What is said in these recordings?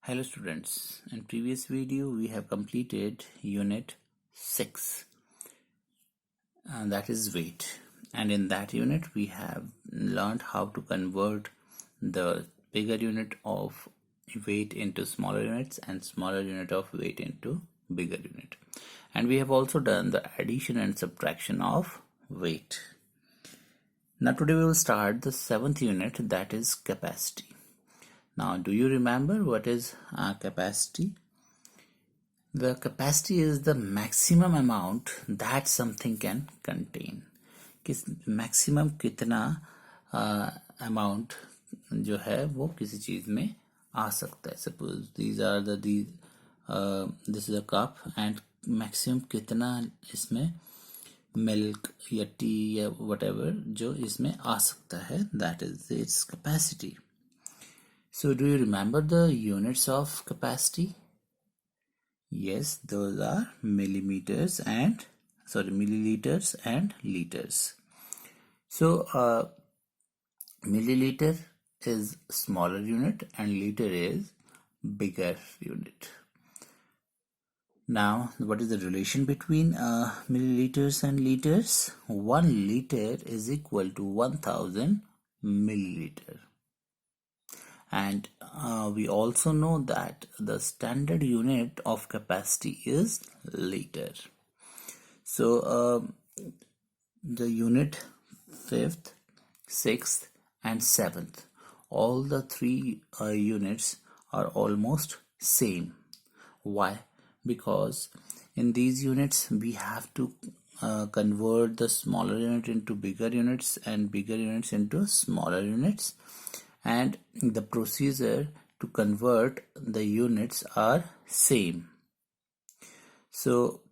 Hello students, in previous video we have completed unit 6 and that is weight, and in that unit we have learned how to convert the bigger unit of weight into smaller units and smaller unit of weight into bigger unit, and we have also done the addition and subtraction of weight. Now today we will start the 7th unit, that is capacity. Now, do you remember what is capacity? The capacity is the maximum amount that something can contain. किस maximum कितना amount जो है वो किसी चीज में आ सकता है. Suppose this is a cup and maximum कितना इसमें milk या tea या whatever जो इसमें आ सकता है, that is its capacity. So do you remember the units of capacity? Yes, those are milliliters and liters. So milliliter is smaller unit and liter is bigger unit. Now, what is the relation between milliliters and liters? 1 liter is equal to 1000 milliliter. And we also know that the standard unit of capacity is liter. So the unit 5th, 6th and 7th, all the three units are almost same. Why? Because in these units we have to convert the smaller unit into bigger units and bigger units into smaller units, and the procedure to convert the units are same. So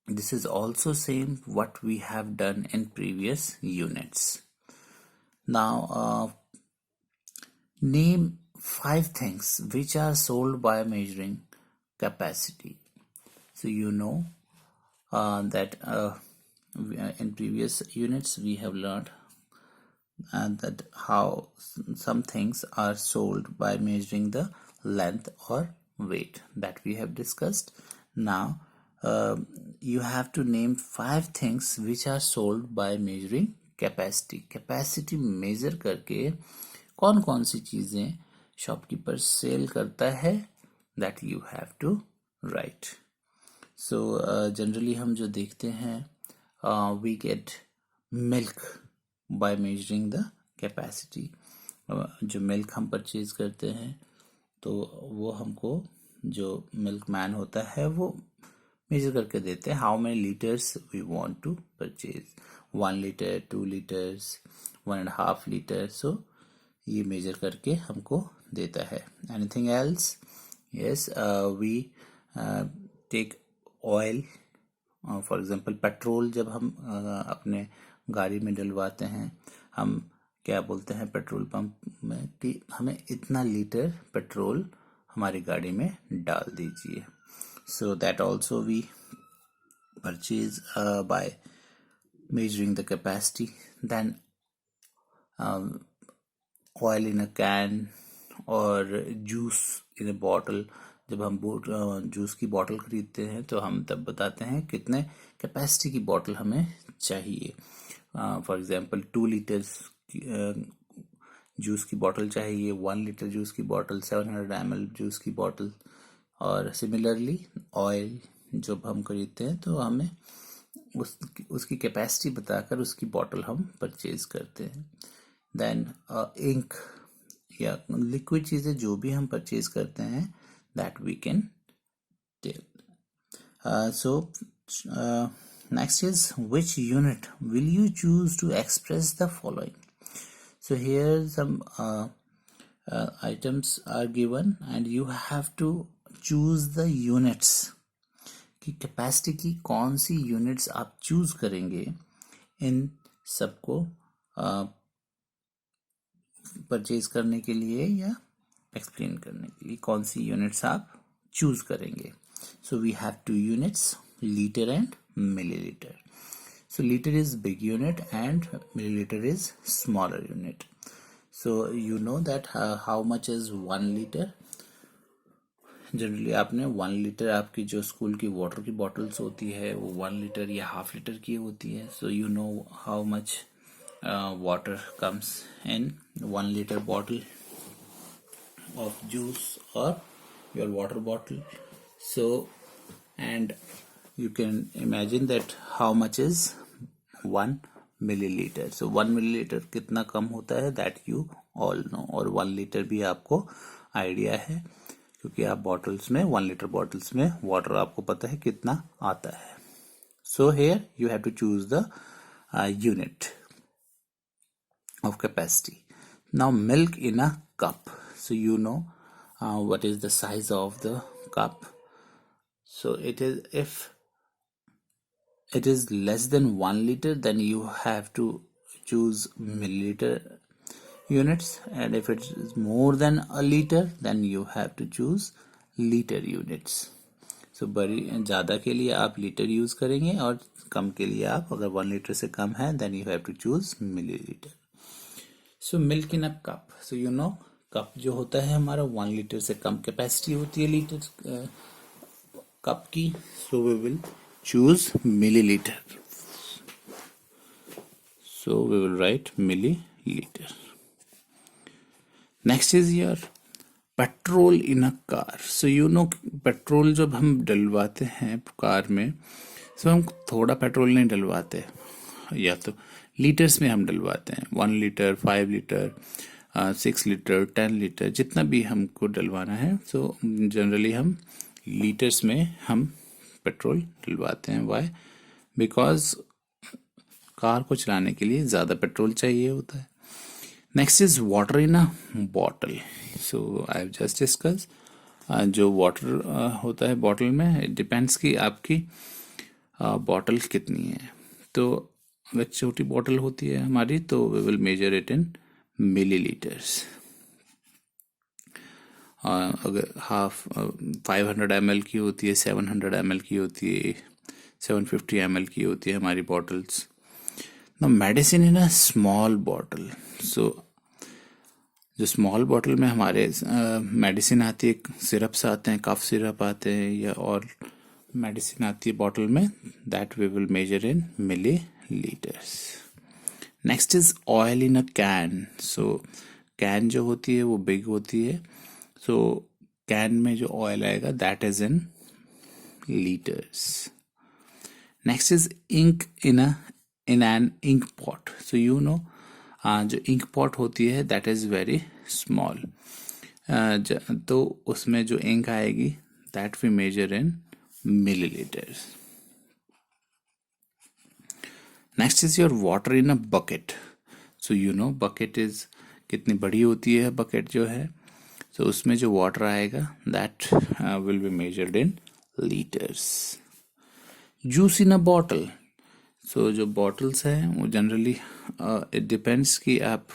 this is also same what we have done in previous units. Now name 5 things which are sold by measuring capacity. So you know that in previous units we have learned and that how some things are sold by measuring the length or weight, that we have discussed. Now you have to name 5 things which are sold by measuring capacity. Capacity measure करके कौन कौन सी चीजें shopkeeper cell करता है, that you have to write. So generally हम जो देखते हैं we get milk by measuring the capacity. जो मिल्क हम परचेज करते हैं तो वो हमको जो मिल्क मैन होता है वो मेजर करके देते हैं how many liters we want to purchase, 1 liter, 2 liters, 1.5 liter. So ये मेजर करके हमको देता है. Anything else? Yes, we take oil, for example petrol. जब हम अपने गाड़ी में डलवाते हैं हम क्या बोलते हैं पेट्रोल पंप में कि हमें इतना लीटर पेट्रोल हमारी गाड़ी में डाल दीजिए. So that also we purchase by measuring the capacity. Then oil in a can और जूस इन a bottle. जब हम जूस की बॉटल खरीदते हैं तो हम तब बताते हैं कितने कैपेसिटी की बॉटल हमें चाहिए. फॉर एग्जांपल 2 लीटर्स जूस की बॉटल चाहिए, 1 लीटर जूस की बॉटल, 700 ml जूस की बॉटल. और सिमिलरली ऑयल जब हम खरीदते हैं तो हमें उसकी कैपेसिटी बताकर उसकी बॉटल हम परचेज करते हैं. देन इंक या लिक्विड चीज़ें जो भी हम परचेज करते हैं that we can tell. So next is which unit will you choose to express the following. So here some items are given and you have to choose the units कि capacity की कौन सी units आप choose करेंगे इन सबको purchase करने के लिए या एक्सप्लेन करने के लिए कौन सी यूनिट्स आप चूज करेंगे. So we have 2 units, litre and millilitre. So liter is big unit and milliliter is smaller unit. So you know that how much is 1 liter? Generally आपने 1 लीटर, आपकी जो स्कूल की वाटर की bottles होती है वो 1 litre या half litre की होती है. सो you know how much water comes in 1 liter bottle of juice or your water bottle. So, and you can imagine that how much is 1 milliliter. So 1 milliliter कितना कम होता है, that you all know. और 1 liter भी आपको idea है क्योंकि आप bottles में 1 liter बॉटल्स में वाटर आपको पता है कितना आता है. So here you have to choose the unit of capacity. Now milk in a cup. So you know what is the size of the cup. So it is, if it is less than 1 liter, then you have to choose milliliter units, and if it is more than a liter, then you have to choose liter units. So बड़ी ज़्यादा के लिए आप litre use करेंगे और कम के लिए आप, अगर 1 लीटर से कम है, then you have to choose milliliter. So milk in a cup. So you no cup जो होता है हमारा 1 लीटर से कम कैपेसिटी होती है लीटर कप की. So we will choose millilitre. So we will write millilitre. Next is your petrol in a car. So you know petrol जब हम डलवाते हैं कार में, सो हम थोड़ा पेट्रोल नहीं डलवाते, या तो लीटर्स में हम डलवाते हैं. 1 लीटर, 5 लीटर, 6 लीटर, 10 लीटर, जितना भी हमको डलवाना है. सो जनरली हम लीटर्स में हम पेट्रोल डलवाते हैं. वाई? बिकॉज कार को चलाने के लिए ज़्यादा पेट्रोल चाहिए होता है. Next is water in a bottle. So I have just discuss जो वाटर होता है बॉटल में, इट डिपेंड्स कि आपकी बॉटल कितनी है. तो अगर छोटी बॉटल होती है हमारी तो we will measure it in millilitres. अगर 500 ml की होती है, 700 ml की होती है, 750 ml की होती है हमारी बॉटल्स. ना medicine in a small bottle. So जो स्मॉल बॉटल में हमारे मेडिसिन आती है, सिरप्स आते हैं, कफ सिरप आते हैं, या और मेडिसिन आती है बॉटल में, that we will measure in millilitres. Next is oil in a can. So can जो होती है वो बिग होती है. सो कैन में जो ऑयल आएगा that is in litres. Next is ink in an ink pot. So you know जो इंक पॉट होती है दैट इज वेरी स्मॉल. तो उसमें जो इंक आएगी that we measure in milliliters. Next is your water in a bucket. So you know bucket is कितनी बड़ी होती है bucket जो है. So उसमें जो water आएगा that will be measured in liters. Juice in a bottle. So जो bottles है वो generally it depends कि आप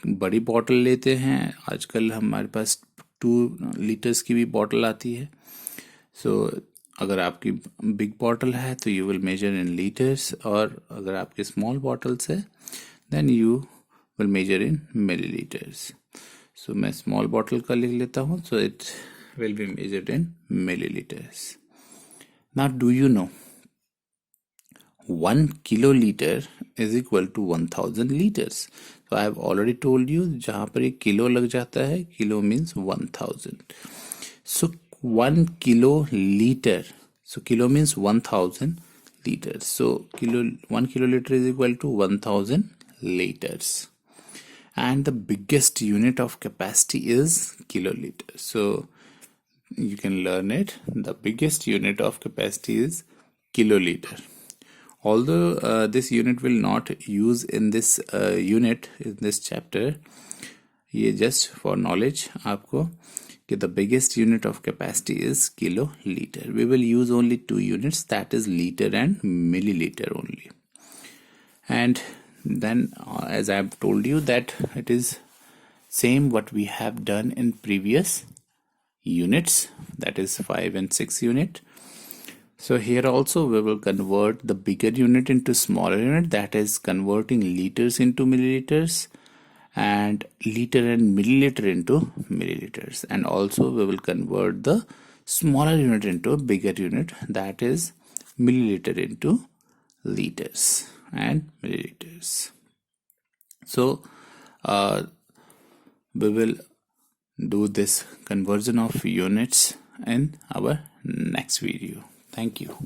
बड़ी bottle लेते हैं. आजकल हमारे पास 2 liters की भी bottle आती है. So अगर आपकी बिग बॉटल है तो you will measure in litres, और अगर आपकी स्मॉल बॉटल्स है then you will measure in millilitres. So मैं स्मॉल बॉटल का लिख लेता हूँ. So it will be measured in millilitres. Now do you know 1 kiloliter is equal to 1000 liters. So I have already told you जहाँ पर एक kilo लग जाता है, kilo means 1000. So 1 kiloliter. So kilo means 1000 liters. So 1 kiloliter is equal to 1000 liters. And the biggest unit of capacity is kiloliter. So you can learn it. The biggest unit of capacity is kiloliter. Although this unit will not use in this unit in this chapter, ये just for knowledge आपको कि the biggest unit of capacity is kiloliter. We will use only 2 units, that is liter and milliliter only. And then as I have told you that it is same what we have done in previous units, that is 5 and 6 unit. So here also we will convert the bigger unit into smaller unit, that is converting liters into milliliters, and liter and milliliter into milliliters, and also we will convert the smaller unit into a bigger unit, that is milliliter into liters and milliliters. So we will do this conversion of units in our next video. Thank you.